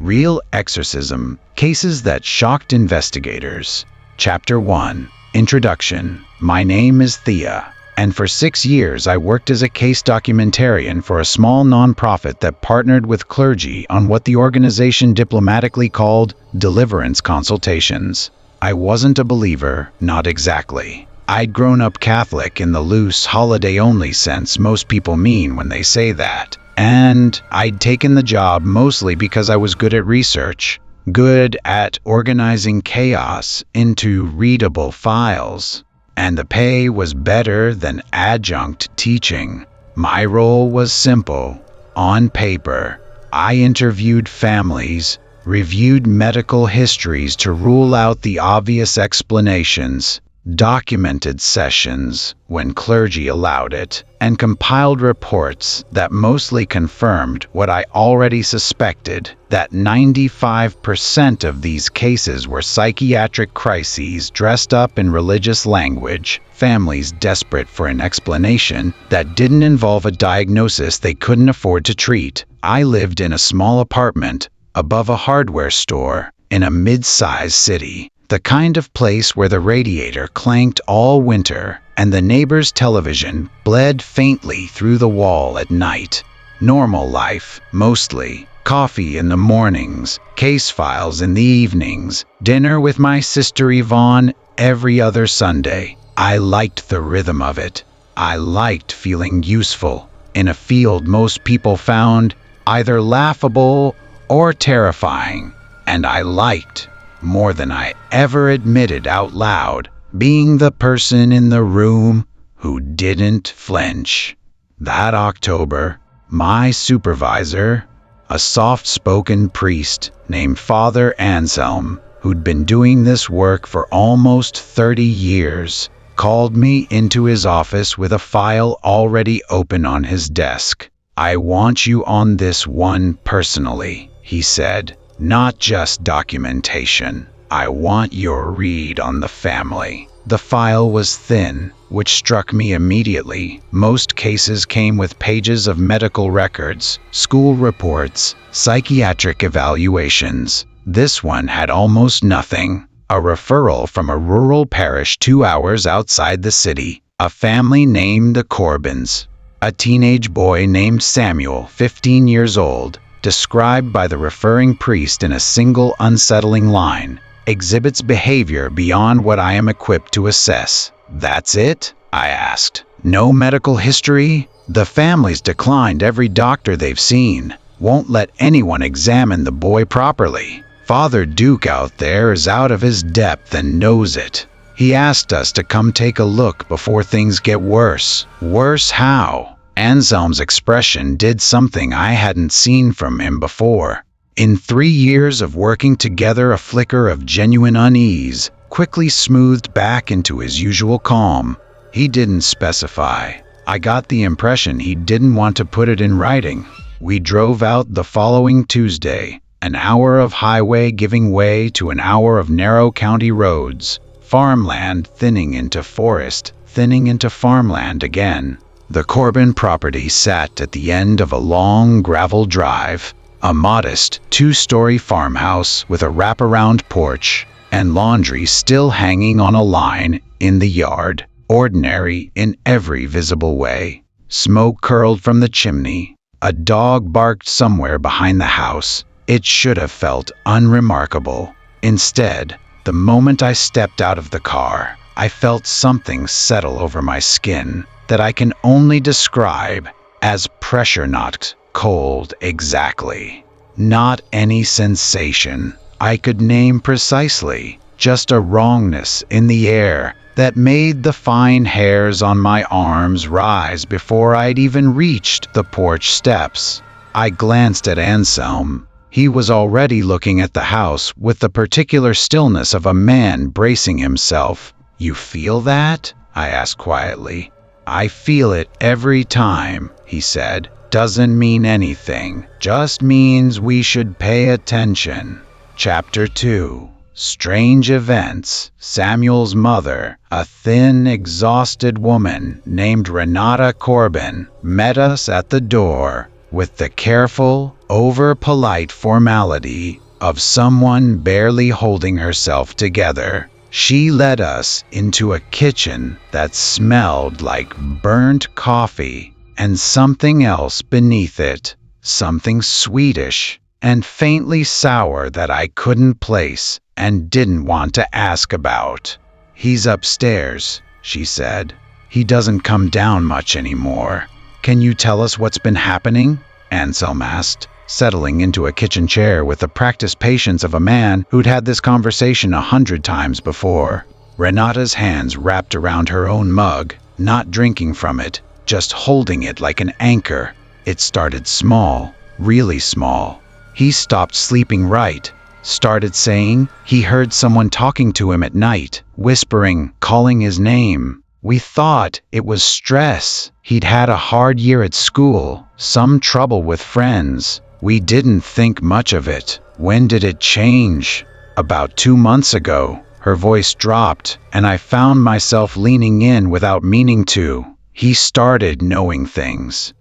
Real Exorcism, Cases That Shocked Investigators. Chapter 1. Introduction. My name is Thea, and for 6 years I worked as a case documentarian for a small nonprofit that partnered with clergy on what the organization diplomatically called deliverance consultations. I wasn't a believer, not exactly. I'd grown up Catholic in the loose, holiday-only sense most people mean when they say that. And I'd taken the job mostly because I was good at research, good at organizing chaos into readable files. And the pay was better than adjunct teaching. My role was simple. On paper, I interviewed families, reviewed medical histories to rule out the obvious explanations, documented sessions when clergy allowed it, and compiled reports that mostly confirmed what I already suspected, that 95% of these cases were psychiatric crises dressed up in religious language, families desperate for an explanation that didn't involve a diagnosis they couldn't afford to treat. I lived in a small apartment above a hardware store in a mid-sized city. The kind of place where the radiator clanked all winter and the neighbor's television bled faintly through the wall at night. Normal life, mostly. Coffee in the mornings, case files in the evenings, dinner with my sister Yvonne every other Sunday. I liked the rhythm of it. I liked feeling useful in a field most people found either laughable or terrifying. And I liked, more than I ever admitted out loud, being the person in the room who didn't flinch. That October, my supervisor, a soft-spoken priest named Father Anselm, who'd been doing this work for almost 30 years, called me into his office with a file already open on his desk. "I want you on this one personally," he said. "Not just documentation. I want your read on the family." The file was thin, which struck me immediately. Most cases came with pages of medical records, school reports, psychiatric evaluations. This one had almost nothing. A referral from a rural parish 2 hours outside the city. A family named the Corbins. A teenage boy named Samuel, 15 years old, described by the referring priest in a single unsettling line, exhibits behavior beyond what I am equipped to assess. "That's it?" I asked. "No medical history?" "The family's declined every doctor they've seen. Won't let anyone examine the boy properly. Father Duke out there is out of his depth and knows it. He asked us to come take a look before things get worse." "Worse how?" Anselm's expression did something I hadn't seen from him before. In 3 years of working together, a flicker of genuine unease quickly smoothed back into his usual calm. He didn't specify. I got the impression he didn't want to put it in writing. We drove out the following Tuesday, an hour of highway giving way to an hour of narrow county roads, farmland thinning into forest, thinning into farmland again. The Corbin property sat at the end of a long gravel drive, a modest 2-story farmhouse with a wraparound porch and laundry still hanging on a line in the yard, ordinary in every visible way. Smoke curled from the chimney. A dog barked somewhere behind the house. It should have felt unremarkable. Instead, the moment I stepped out of the car, I felt something settle over my skin that I can only describe as pressure, not cold exactly. Not any sensation I could name precisely, just a wrongness in the air that made the fine hairs on my arms rise before I'd even reached the porch steps. I glanced at Anselm. He was already looking at the house with the particular stillness of a man bracing himself. "You feel that?" I asked quietly. "I feel it every time," he said. "Doesn't mean anything. Just means we should pay attention." Chapter 2. Strange events. Samuel's mother, a thin, exhausted woman named Renata Corbin, met us at the door. with the careful, over-polite formality of someone barely holding herself together. She led us into a kitchen that smelled like burnt coffee and something else beneath it, something Swedish and faintly sour that I couldn't place and didn't want to ask about. "He's upstairs," she said. "He doesn't come down much anymore. Can you tell us what's been happening?" Anselm asked, settling into a kitchen chair with the practiced patience of a man who'd had this conversation 100 times before. Renata's hands wrapped around her own mug, not drinking from it, just holding it like an anchor. It started small, really small. He stopped sleeping right. Started saying he heard someone talking to him at night, whispering, calling his name. We thought it was stress. He'd had a hard year at school, some trouble with friends. We didn't think much of it. When did it change? About 2 months ago. Her voice dropped, and I found myself leaning in without meaning to. He started knowing things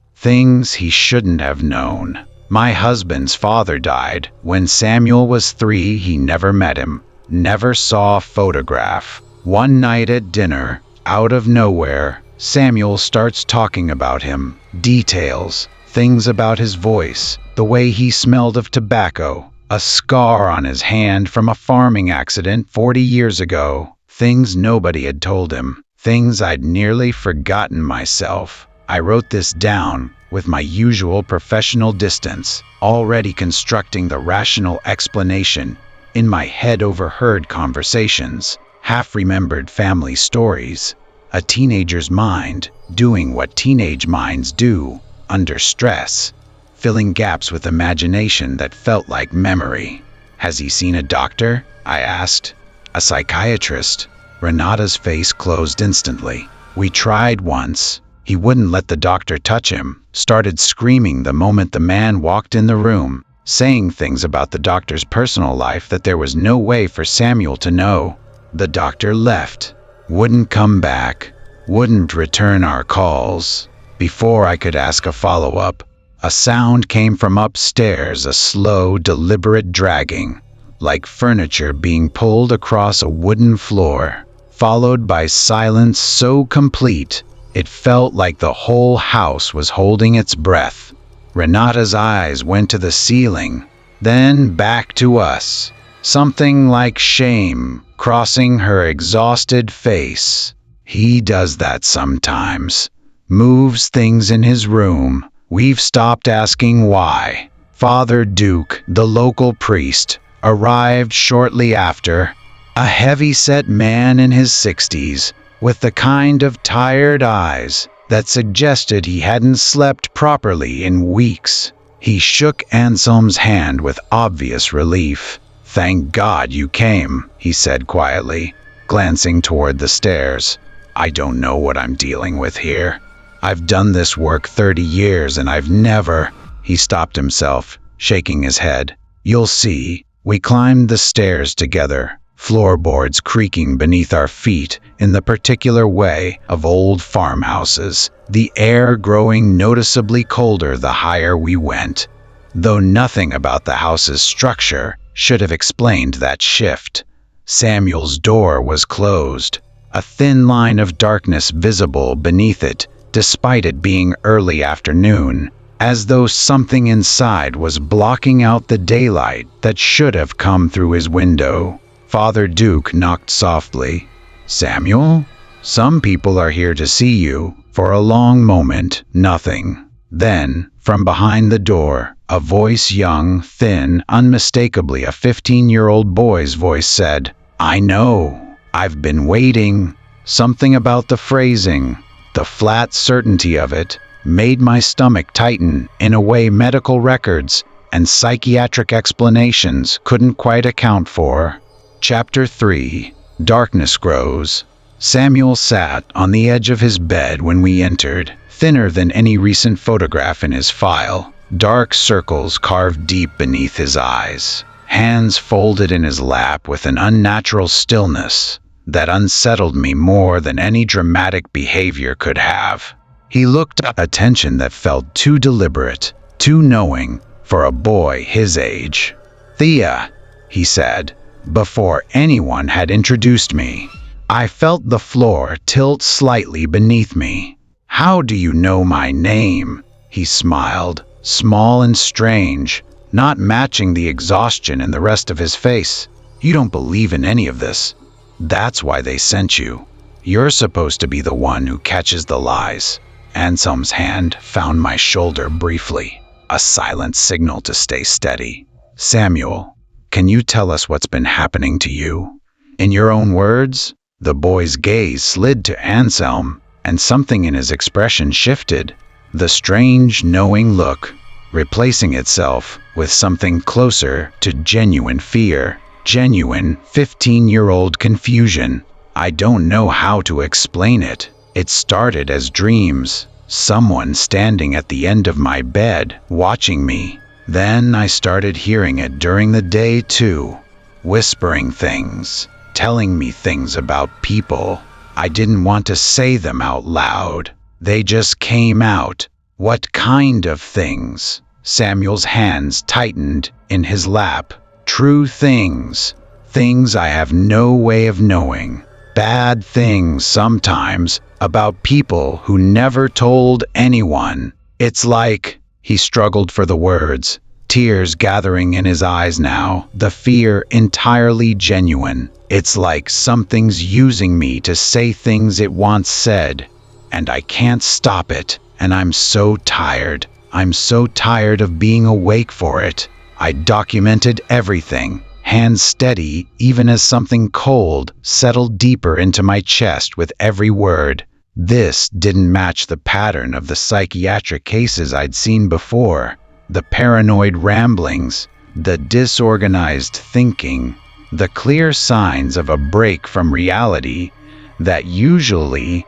he shouldn't have known. My husband's father died. When Samuel was 3, he never met him, never saw a photograph. One night at dinner, out of nowhere, Samuel starts talking about him, details, things about his voice, the way he smelled of tobacco, a scar on his hand from a farming accident 40 years ago, things nobody had told him, things I'd nearly forgotten myself. I wrote this down with my usual professional distance, already constructing the rational explanation. In my head, overheard conversations, half-remembered family stories, a teenager's mind doing what teenage minds do under stress, filling gaps with imagination that felt like memory. "Has he seen a doctor?" I asked. "A psychiatrist?" Renata's face closed instantly. "We tried once. He wouldn't let the doctor touch him, started screaming the moment the man walked in the room, saying things about the doctor's personal life that there was no way for Samuel to know. The doctor left, wouldn't come back, wouldn't return our calls." Before I could ask a follow-up, a sound came from upstairs, a slow, deliberate dragging, like furniture being pulled across a wooden floor, followed by silence so complete it felt like the whole house was holding its breath. Renata's eyes went to the ceiling, then back to us, something like shame crossing her exhausted face. "He does that sometimes. Moves things in his room. We've stopped asking why." Father Duke, the local priest, arrived shortly after, a heavy-set man in his 60s, with the kind of tired eyes that suggested he hadn't slept properly in weeks. He shook Anselm's hand with obvious relief. "Thank God you came," he said quietly, glancing toward the stairs. "I don't know what I'm dealing with here. I've done this work 30 years and I've never—" He stopped himself, shaking his head. "You'll see." We climbed the stairs together, floorboards creaking beneath our feet in the particular way of old farmhouses, the air growing noticeably colder the higher we went, though nothing about the house's structure should have explained that shift. Samuel's door was closed, a thin line of darkness visible beneath it, despite it being early afternoon, as though something inside was blocking out the daylight that should have come through his window. Father Duke knocked softly. "Samuel? Some people are here to see you." For a long moment, nothing. Then, from behind the door, a voice, young, thin, unmistakably a 15-year-old boy's voice said, "I know. I've been waiting." Something about the phrasing, the flat certainty of it, made my stomach tighten in a way medical records and psychiatric explanations couldn't quite account for. Chapter 3. Darkness Grows. Samuel sat on the edge of his bed when we entered, thinner than any recent photograph in his file, dark circles carved deep beneath his eyes, hands folded in his lap with an unnatural stillness that unsettled me more than any dramatic behavior could have. He looked up, attention that felt too deliberate, too knowing for a boy his age. "Thea," he said, before anyone had introduced me. I felt the floor tilt slightly beneath me. "How do you know my name?" He smiled, small and strange, not matching the exhaustion in the rest of his face. "You don't believe in any of this. That's why they sent you. You're supposed to be the one who catches the lies." Anselm's hand found my shoulder briefly, a silent signal to stay steady. "Samuel, can you tell us what's been happening to you? In your own words?" The boy's gaze slid to Anselm, and something in his expression shifted. The strange, knowing look, replacing itself with something closer to genuine fear, genuine 15-year-old confusion. "I don't know how to explain it. It started as dreams, someone standing at the end of my bed, watching me. Then I started hearing it during the day too, whispering things, telling me things about people. I didn't want to say them out loud. They just came out." "What kind of things?" Samuel's hands tightened in his lap. "True things. Things I have no way of knowing. Bad things sometimes, about people who never told anyone. It's like..." He struggled for the words, tears gathering in his eyes now, the fear entirely genuine. "It's like something's using me to say things it once said, and I can't stop it, and I'm so tired. I'm so tired of being awake for it." I documented everything, hands steady even as something cold settled deeper into my chest with every word. This didn't match the pattern of the psychiatric cases I'd seen before. The paranoid ramblings, the disorganized thinking, the clear signs of a break from reality that usually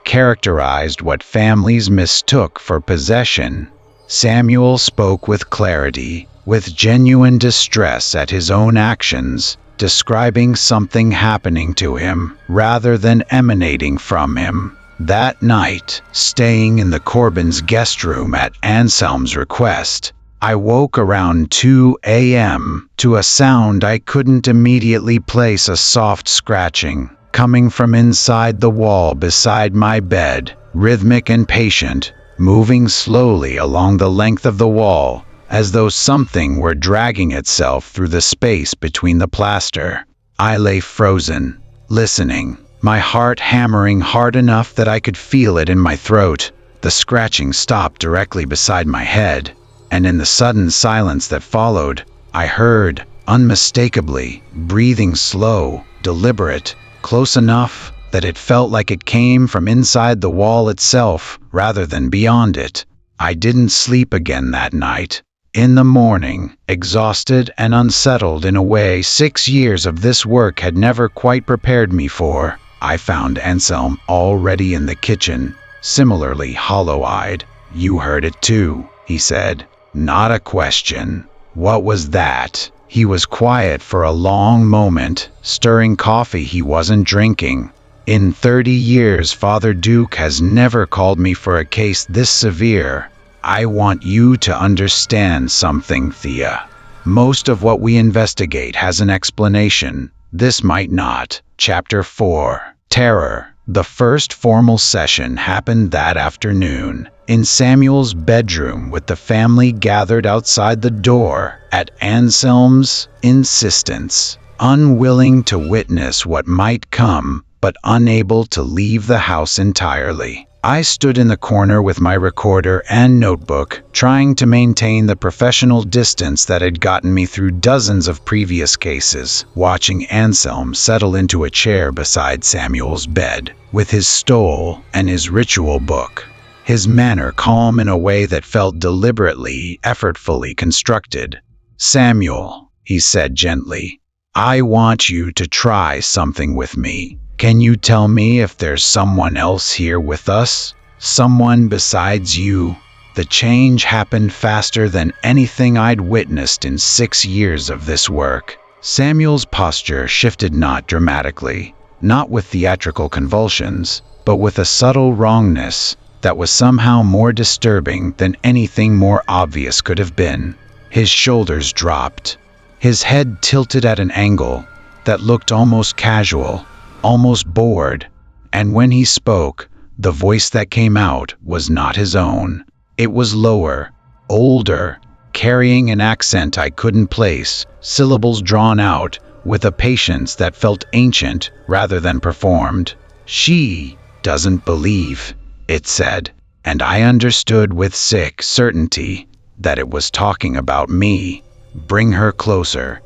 characterized what families mistook for possession. Samuel spoke with clarity, with genuine distress at his own actions, describing something happening to him rather than emanating from him. That night, staying in the Corbins' guest room at Anselm's request, I woke around 2 a.m. to a sound I couldn't immediately place: a soft scratching, coming from inside the wall beside my bed, rhythmic and patient, moving slowly along the length of the wall, as though something were dragging itself through the space between the plaster. I lay frozen, listening, my heart hammering hard enough that I could feel it in my throat. The scratching stopped directly beside my head, and in the sudden silence that followed, I heard, unmistakably, breathing slow, deliberate, close enough that it felt like it came from inside the wall itself rather than beyond it. I didn't sleep again that night. In the morning, exhausted and unsettled in a way 6 years of this work had never quite prepared me for, I found Anselm already in the kitchen, similarly hollow-eyed. "You heard it too," he said. Not a question. "What was that?" He was quiet for a long moment, stirring coffee he wasn't drinking. "In 30 years, Father Duke has never called me for a case this severe. I want you to understand something, Thea. Most of what we investigate has an explanation. This might not." Chapter 4. Terror. The first formal session happened that afternoon, in Samuel's bedroom, with the family gathered outside the door at Anselm's insistence, unwilling to witness what might come, but unable to leave the house entirely. I stood in the corner with my recorder and notebook, trying to maintain the professional distance that had gotten me through dozens of previous cases, watching Anselm settle into a chair beside Samuel's bed, with his stole and his ritual book. His manner calm in a way that felt deliberately, effortfully constructed. "Samuel," he said gently, "I want you to try something with me. Can you tell me if there's someone else here with us? Someone besides you?" The change happened faster than anything I'd witnessed in 6 years of this work. Samuel's posture shifted, not dramatically, not with theatrical convulsions, but with a subtle wrongness, that was somehow more disturbing than anything more obvious could have been. His shoulders dropped. His head tilted at an angle that looked almost casual, almost bored. And when he spoke, the voice that came out was not his own. It was lower, older, carrying an accent I couldn't place, syllables drawn out with a patience that felt ancient rather than performed. "She doesn't believe," it said, and I understood with sick certainty that it was talking about me. "Bring her closer.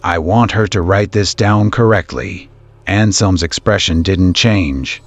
I want her to write this down correctly." Anselm's expression didn't change,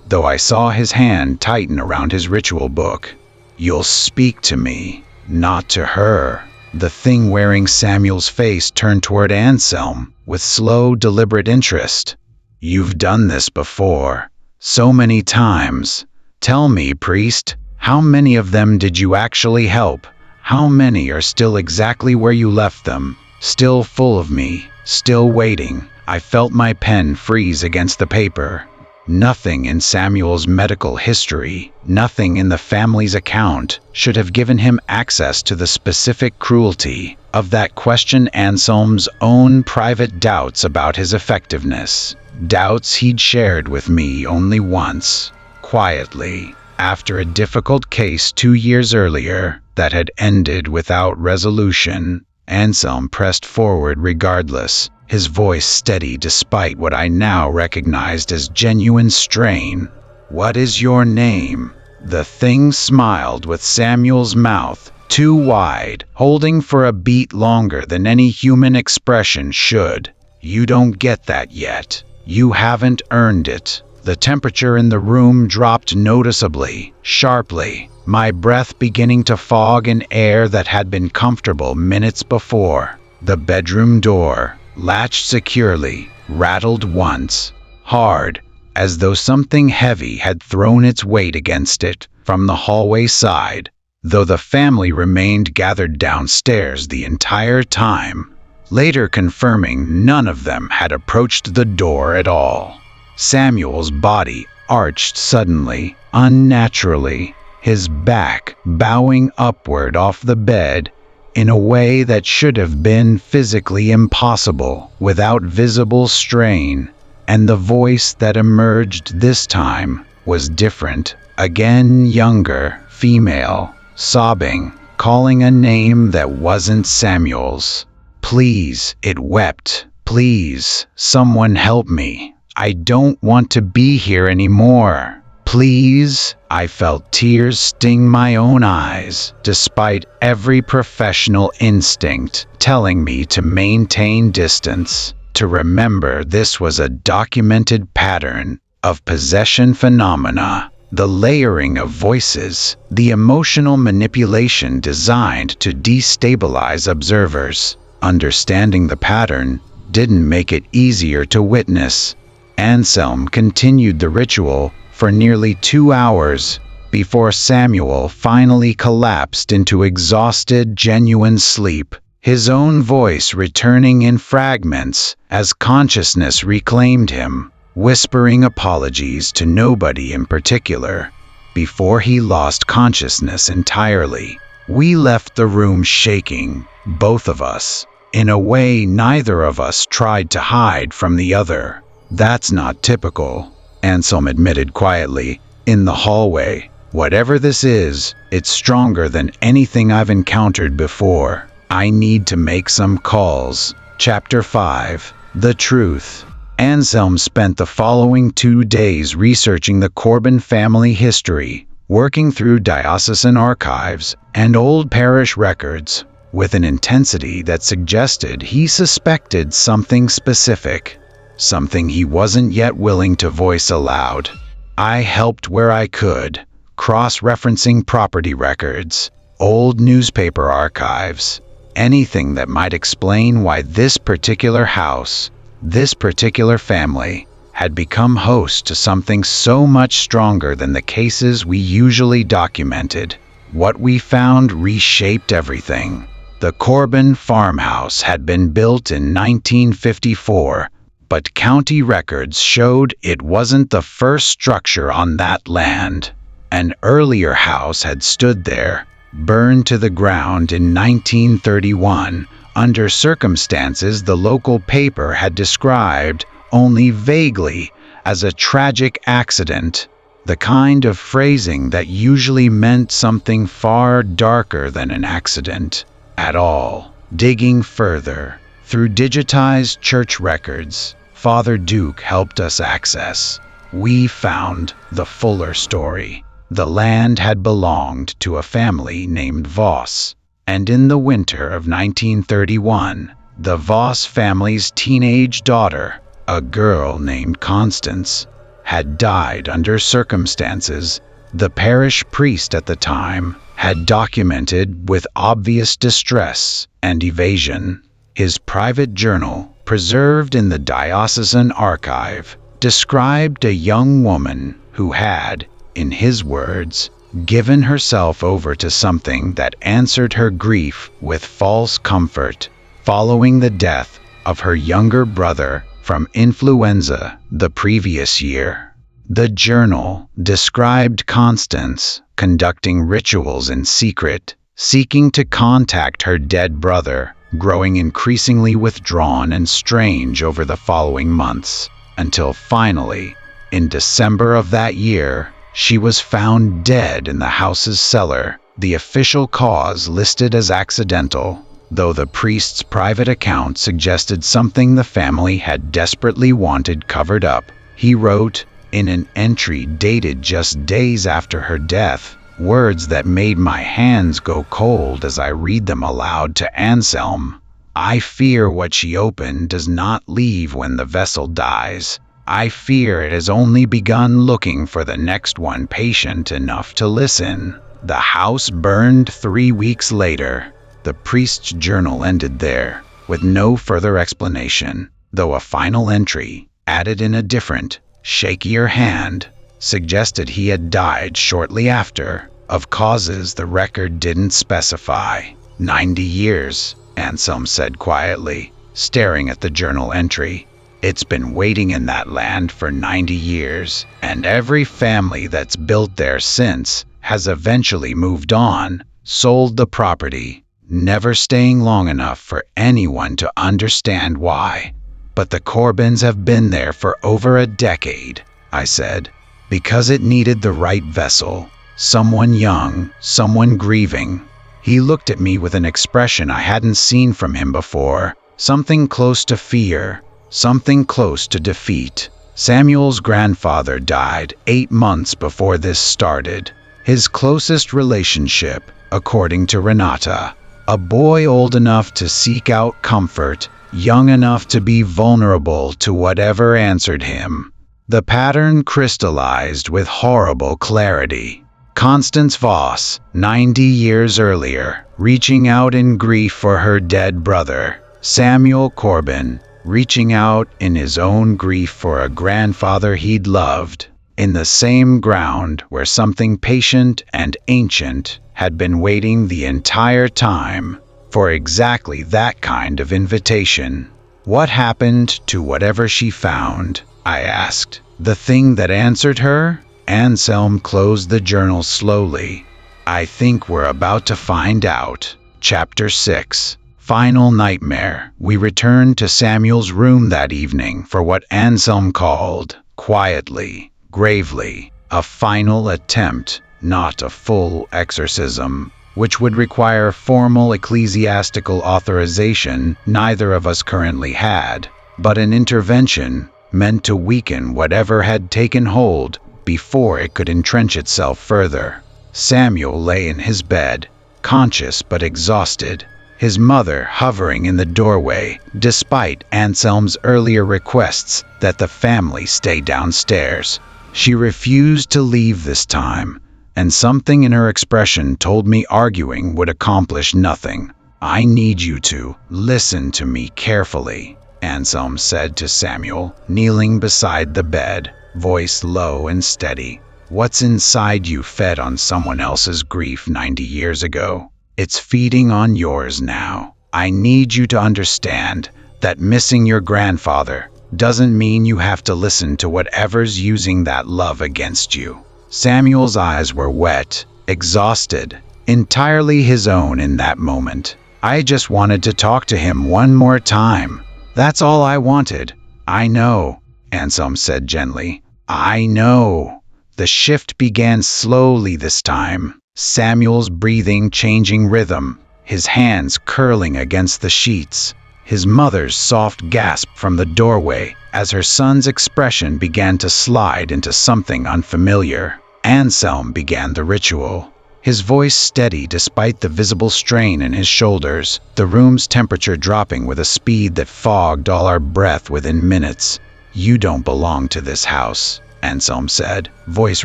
though I saw his hand tighten around his ritual book. "You'll speak to me, not to her." The thing wearing Samuel's face turned toward Anselm with slow, deliberate interest. "You've done this before, so many times. Tell me, priest, how many of them did you actually help? How many are still exactly where you left them, still full of me, still waiting?" I felt my pen freeze against the paper. Nothing in Samuel's medical history, nothing in the family's account, should have given him access to the specific cruelty of that question. Anselm's own private doubts about his effectiveness, doubts he'd shared with me only once, quietly, after a difficult case 2 years earlier that had ended without resolution. Anselm pressed forward regardless, his voice steady despite what I now recognized as genuine strain. "What is your name?" The thing smiled with Samuel's mouth too wide, holding for a beat longer than any human expression should. "You don't get that yet. You haven't earned it." The temperature in the room dropped noticeably, sharply, my breath beginning to fog an air that had been comfortable minutes before. The bedroom door, latched securely, rattled once, hard, as though something heavy had thrown its weight against it from the hallway side, though the family remained gathered downstairs the entire time, later confirming none of them had approached the door at all. Samuel's body arched suddenly, unnaturally, his back bowing upward off the bed in a way that should have been physically impossible without visible strain, and the voice that emerged this time was different, again younger, female, sobbing, calling a name that wasn't Samuel's. "Please," it wept, "please, someone help me. I don't want to be here anymore. Please." I felt tears sting my own eyes, despite every professional instinct telling me to maintain distance, to remember this was a documented pattern of possession phenomena, the layering of voices, the emotional manipulation designed to destabilize observers. Understanding the pattern didn't make it easier to witness. Anselm continued the ritual for nearly 2 hours before Samuel finally collapsed into exhausted, genuine sleep, his own voice returning in fragments as consciousness reclaimed him, whispering apologies to nobody in particular, before he lost consciousness entirely. We left the room shaking, both of us, in a way neither of us tried to hide from the other. "That's not typical," Anselm admitted quietly, in the hallway. "Whatever this is, it's stronger than anything I've encountered before. I need to make some calls." Chapter 5. The Truth. Anselm spent the following 2 days researching the Corbin family history, working through diocesan archives and old parish records, with an intensity that suggested he suspected something specific, something he wasn't yet willing to voice aloud. I helped where I could, cross-referencing property records, old newspaper archives, anything that might explain why this particular house, this particular family, had become host to something so much stronger than the cases we usually documented. What we found reshaped everything. The Corbin farmhouse had been built in 1954, but county records showed it wasn't the first structure on that land. An earlier house had stood there, burned to the ground in 1931, under circumstances the local paper had described only vaguely as a tragic accident, the kind of phrasing that usually meant something far darker than an accident at all. Digging further, through digitized church records, Father Duke helped us access. We found the fuller story. The land had belonged to a family named Voss, and in the winter of 1931, the Voss family's teenage daughter, a girl named Constance, had died under circumstances the parish priest at the time had documented with obvious distress and evasion. His private journal, preserved in the diocesan archive, described a young woman who had, in his words, given herself over to something that answered her grief with false comfort, following the death of her younger brother from influenza the previous year. The journal described Constance conducting rituals in secret, seeking to contact her dead brother, growing increasingly withdrawn and strange over the following months, until finally, in December of that year, she was found dead in the house's cellar, the official cause listed as accidental, though the priest's private account suggested something the family had desperately wanted covered up. He wrote, in an entry dated just days after her death, words that made my hands go cold as I read them aloud to Anselm. I fear what she opened does not leave when the vessel dies. I fear it has only begun looking for the next one patient enough to listen. The house burned 3 weeks later. The priest's journal ended there, with no further explanation, though a final entry, added in a different, shakier hand, suggested he had died shortly after, of causes the record didn't specify. 90 years, Anselm said quietly, staring at the journal entry. It's been waiting in that land for 90 years, and every family that's built there since has eventually moved on, sold the property, never staying long enough for anyone to understand why. But the Corbins have been there for over a decade, I said, because it needed the right vessel, someone young, someone grieving. He looked at me with an expression I hadn't seen from him before, something close to fear, something close to defeat. Samuel's grandfather died 8 months before this started. His closest relationship, according to Renata, a boy old enough to seek out comfort, young enough to be vulnerable to whatever answered him. The pattern crystallized with horrible clarity. Constance Voss, 90 years earlier, reaching out in grief for her dead brother. Samuel Corbin, reaching out in his own grief for a grandfather he'd loved, in the same ground where something patient and ancient had been waiting the entire time for exactly that kind of invitation. What happened to whatever she found? I asked. The thing that answered her? Anselm closed the journal slowly. I think we're about to find out. Chapter 6. Final Nightmare. We returned to Samuel's room that evening for what Anselm called, quietly, gravely, a final attempt, not a full exorcism, which would require formal ecclesiastical authorization neither of us currently had, but an intervention meant to weaken whatever had taken hold before it could entrench itself further. Samuel lay in his bed, conscious but exhausted, his mother hovering in the doorway, despite Anselm's earlier requests that the family stay downstairs. She refused to leave this time, and something in her expression told me arguing would accomplish nothing. I need you to listen to me carefully, Anselm said to Samuel, kneeling beside the bed, voice low and steady. What's inside you fed on someone else's grief 90 years ago. It's feeding on yours now. I need you to understand that missing your grandfather doesn't mean you have to listen to whatever's using that love against you. Samuel's eyes were wet, exhausted, entirely his own in that moment. I just wanted to talk to him one more time. That's all I wanted. I know, Anselm said gently. I know. The shift began slowly this time, Samuel's breathing changing rhythm, his hands curling against the sheets, his mother's soft gasp from the doorway as her son's expression began to slide into something unfamiliar. Anselm began the ritual, his voice steady despite the visible strain in his shoulders, the room's temperature dropping with a speed that fogged all our breath within minutes. You don't belong to this house, Anselm said, voice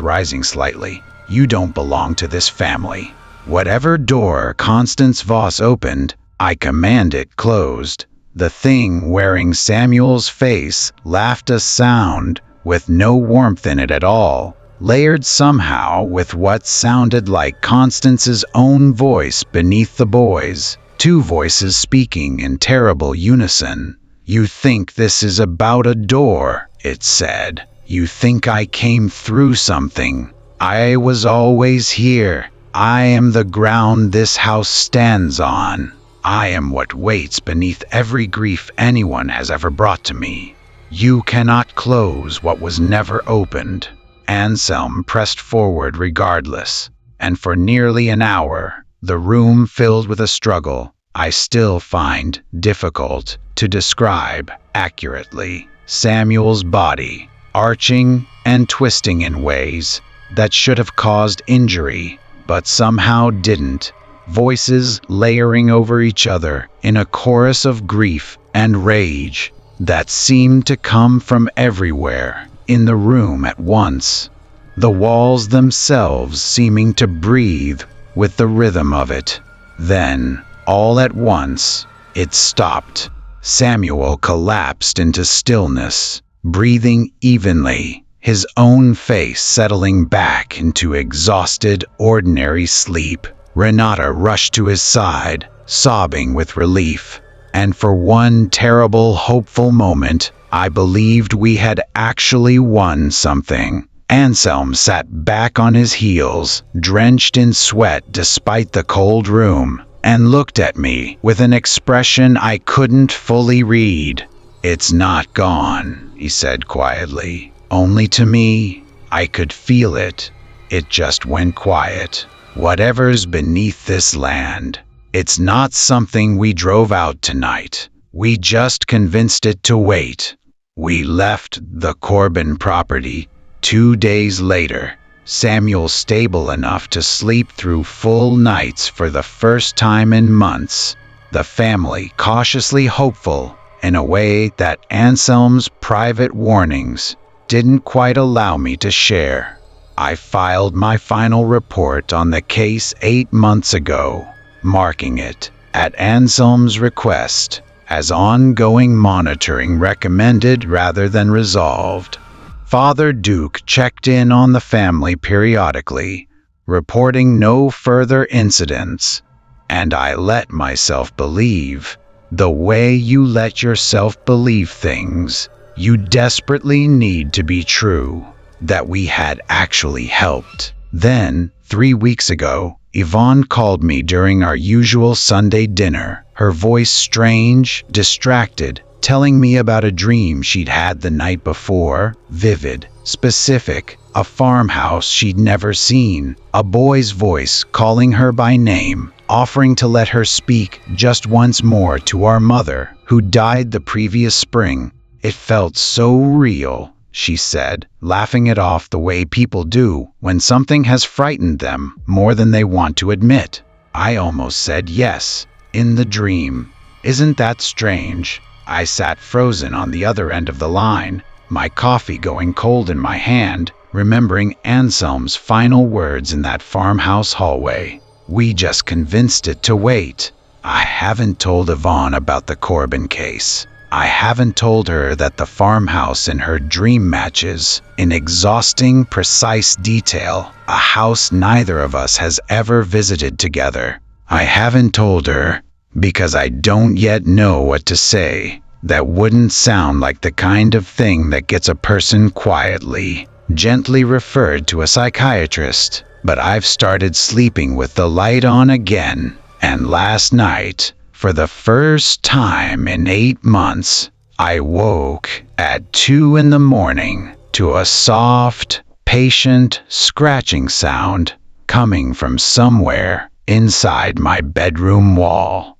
rising slightly. You don't belong to this family. Whatever door Constance Voss opened, I command it closed. The thing wearing Samuel's face laughed a sound with no warmth in it at all, layered somehow with what sounded like Constance's own voice beneath the boys', two voices speaking in terrible unison. You think this is about a door, it said. You think I came through something. I was always here. I am the ground this house stands on. I am what waits beneath every grief anyone has ever brought to me. You cannot close what was never opened. Anselm pressed forward regardless, and for nearly an hour, the room filled with a struggle I still find difficult to describe accurately. Samuel's body, arching and twisting in ways that should have caused injury, but somehow didn't. Voices layering over each other in a chorus of grief and rage that seemed to come from everywhere in the room at once. The walls themselves seeming to breathe with the rhythm of it. Then, all at once, it stopped. Samuel collapsed into stillness, breathing evenly, his own face settling back into exhausted, ordinary sleep. Renata rushed to his side, sobbing with relief, and for one terrible, hopeful moment, I believed we had actually won something. Anselm sat back on his heels, drenched in sweat despite the cold room, and looked at me with an expression I couldn't fully read. It's not gone, he said quietly. Only to me. I could feel it. It just went quiet. Whatever's beneath this land, it's not something we drove out tonight. We just convinced it to wait. We left the Corbin property 2 days later, Samuel stable enough to sleep through full nights for the first time in months, the family cautiously hopeful in a way that Anselm's private warnings didn't quite allow me to share. I filed my final report on the case 8 months ago, marking it, at Anselm's request, as ongoing monitoring recommended rather than resolved. Father Duke checked in on the family periodically, reporting no further incidents, and I let myself believe, the way you let yourself believe things you desperately need to be true, that we had actually helped. Then, 3 weeks ago, Yvonne called me during our usual Sunday dinner, her voice strange, distracted, telling me about a dream she'd had the night before, vivid, specific, a farmhouse she'd never seen, a boy's voice calling her by name, offering to let her speak just once more to our mother, who died the previous spring. It felt so real, she said, laughing it off the way people do when something has frightened them more than they want to admit. I almost said yes, in the dream. Isn't that strange? I sat frozen on the other end of the line, my coffee going cold in my hand, remembering Anselm's final words in that farmhouse hallway. We just convinced it to wait. I haven't told Yvonne about the Corbin case. I haven't told her that the farmhouse in her dream matches, in exhausting, precise detail, a house neither of us has ever visited together. I haven't told her because I don't yet know what to say that wouldn't sound like the kind of thing that gets a person quietly, gently referred to a psychiatrist, but I've started sleeping with the light on again. And last night, for the first time in 8 months, I woke at 2 in the morning to a soft, patient scratching sound coming from somewhere inside my bedroom wall.